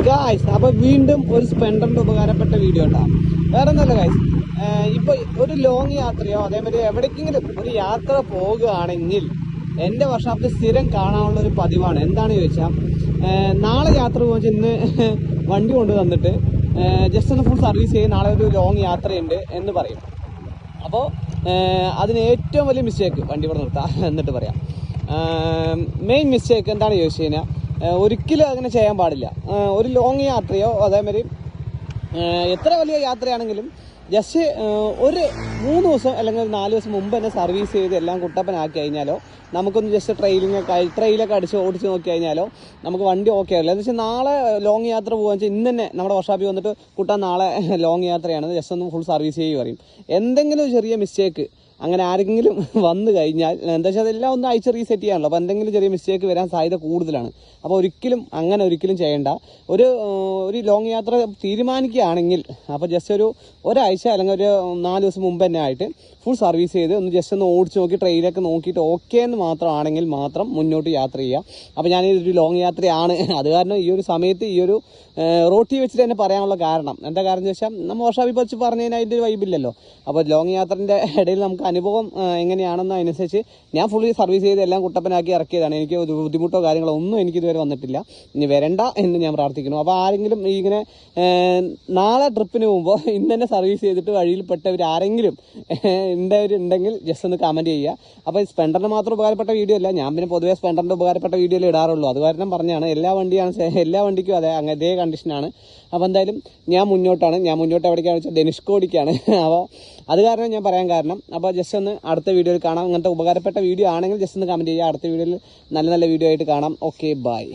Guys അപ്പോൾ വീണ്ടും ഒരു സ്പെൻഡറിന്റെ ഉപകാരപ്പെട്ട വീഡിയോ ഉണ്ടാകും. വേറെ ഒന്നല്ല ഗായ്സ്, ഇപ്പൊ ഒരു ലോങ് യാത്രയോ അതേമാതിരി എവിടേക്കെങ്കിലും ഒരു യാത്ര പോകുകയാണെങ്കിൽ എൻ്റെ വർക്ക്ഷോപ്പിൽ സ്ഥിരം കാണാനുള്ള ഒരു പതിവാണ്. എന്താണ് ചോദിച്ചാൽ, നാളെ യാത്ര പോകുമ്പോൾ ഇന്ന് വണ്ടി കൊണ്ട് തന്നിട്ട് ജസ്റ്റ് ഒന്ന് ഫുൾ സർവീസ് ചെയ്ത് നാളെ ഒരു ലോങ് യാത്രയുണ്ട് എന്ന് പറയും. അപ്പോൾ അതിന് ഏറ്റവും വലിയ മിസ്റ്റേക്ക് വണ്ടി ഇവിടെ നിർത്താം എന്നിട്ട് പറയാം. മെയിൻ മിസ്റ്റേക്ക് എന്താണെന്ന് ചോദിച്ചു കഴിഞ്ഞാൽ, ഒരിക്കലും അങ്ങനെ ചെയ്യാൻ പാടില്ല. ഒരു ലോങ് യാത്രയോ അതേമാതിരി എത്ര വലിയ യാത്രയാണെങ്കിലും ജസ്റ്റ് ഒരു 3 ദിവസം അല്ലെങ്കിൽ ഒരു 4 ദിവസം മുമ്പ് തന്നെ സർവീസ് ചെയ്ത് എല്ലാം കുട്ടപ്പനാക്കി കഴിഞ്ഞാലോ, നമുക്കൊന്ന് ജസ്റ്റ് ട്രെയിലൊക്കെ അടിച്ച് ഓടിച്ച് നോക്കി കഴിഞ്ഞാലോ നമുക്ക് വണ്ടി ഓക്കെ ആവില്ല. എന്ന് വെച്ചാൽ നാളെ ലോങ് യാത്ര പോകുക വെച്ചാൽ ഇന്ന് തന്നെ നമ്മുടെ വർക്ക്ഷോപ്പിൽ വന്നിട്ട് കുട്ടാൻ നാളെ ലോങ് യാത്രയാണ്, ജസ്റ്റ് ഒന്ന് ഫുൾ സർവീസ് ചെയ്യുക പറയും. എന്തെങ്കിലും ചെറിയ മിസ്റ്റേക്ക് അങ്ങനെ ആരെങ്കിലും വന്നു കഴിഞ്ഞാൽ, എന്താ വെച്ചാൽ അതെല്ലാം ഒന്ന് അയച്ച് റീസെറ്റ് ചെയ്യാണല്ലോ, അപ്പോൾ എന്തെങ്കിലും ചെറിയ മിസ്റ്റേക്ക് വരാൻ സാധ്യത കൂടുതലാണ്. അപ്പോൾ ഒരിക്കലും ചെയ്യേണ്ട. ഒരു ലോങ് യാത്ര തീരുമാനിക്കുകയാണെങ്കിൽ അപ്പോൾ ജസ്റ്റ് ഒരാഴ്ച അല്ലെങ്കിൽ ഒരു 4 ദിവസം മുമ്പ് തന്നെ ആയിട്ട് ഫുൾ സർവീസ് ചെയ്ത് ഒന്ന് ജസ്റ്റ് ഒന്ന് ഓടിച്ച് നോക്കി ട്രെയിലൊക്കെ നോക്കിയിട്ട് ഓക്കെ എന്ന് മാത്രമാണെങ്കിൽ മാത്രം മുന്നോട്ട് യാത്ര ചെയ്യുക. അപ്പോൾ ഞാനിതൊരു ലോങ് യാത്രയാണ്, അത് കാരണം ഈ ഒരു സമയത്ത് ഈ ഒരു റോട്ടി വെച്ചിട്ട് തന്നെ പറയാനുള്ള കാരണം എന്താ കാരണം എന്ന് വെച്ചാൽ, നമ്മൾ വർക്ക്ഷോപ്പിൽ വെച്ച് പറഞ്ഞു കഴിഞ്ഞാൽ അതിൻ്റെ വൈബില്ലല്ലോ. അപ്പോൾ ലോങ് യാത്രൻ്റെ ഇടയിൽ നമുക്ക് അനുഭവം എങ്ങനെയാണെന്ന് അനുസരിച്ച് ഞാൻ ഫുള്ളി സർവീസ് ചെയ്ത് എല്ലാം കുട്ടപ്പനാക്കി ഇറക്കിയതാണ്. എനിക്ക് ഒരു ബുദ്ധിമുട്ടോ കാര്യങ്ങളോ ഒന്നും എനിക്കിതുവരെ വന്നിട്ടില്ല, ഇനി വരണ്ട എന്ന് ഞാൻ പ്രാർത്ഥിക്കുന്നു. അപ്പോൾ ആരെങ്കിലും ഇങ്ങനെ നാളെ ട്രിപ്പിന് പോകുമ്പോൾ ഇന്ന് തന്നെ സർവീസ് ചെയ്തിട്ട് വഴിയിൽപ്പെട്ടവർ ആരെങ്കിലും ഉണ്ടെങ്കിൽ ജസ്റ്റ് ഒന്ന് കമൻറ്റ് ചെയ്യുക. അപ്പോൾ സ്പെൻഡറിന് മാത്രം ഉപകാരപ്പെട്ട വീഡിയോ അല്ല, ഞാൻ പിന്നെ പൊതുവേ സ്പെൻഡറിൻ്റെ ഉപകാരപ്പെട്ട വീഡിയോയിൽ ഇടാറുള്ളൂ. അത് കാരണം പറഞ്ഞാണ്, എല്ലാ വണ്ടിക്കും അതേ കണ്ടീഷനാണ്. അപ്പോൾ എന്തായാലും ഞാൻ മുന്നോട്ട് എവിടേക്കാണെന്ന് വെച്ചാൽ ധനുഷ്കോടിക്കാണ്. അപ്പോൾ അത് കാരണം ഞാൻ പറയാൻ കാരണം. അപ്പോൾ ജസ്റ്റ് ഒന്ന് അടുത്ത വീഡിയോയിൽ കാണാം. അങ്ങനത്തെ ഉപകാരപ്പെട്ട വീഡിയോ ആണെങ്കിൽ ജസ്റ്റ് ഒന്ന് കമൻറ്റ് ചെയ്യുക. അടുത്ത വീഡിയോയിൽ നല്ല വീഡിയോ ആയിട്ട് കാണാം. Okay, by.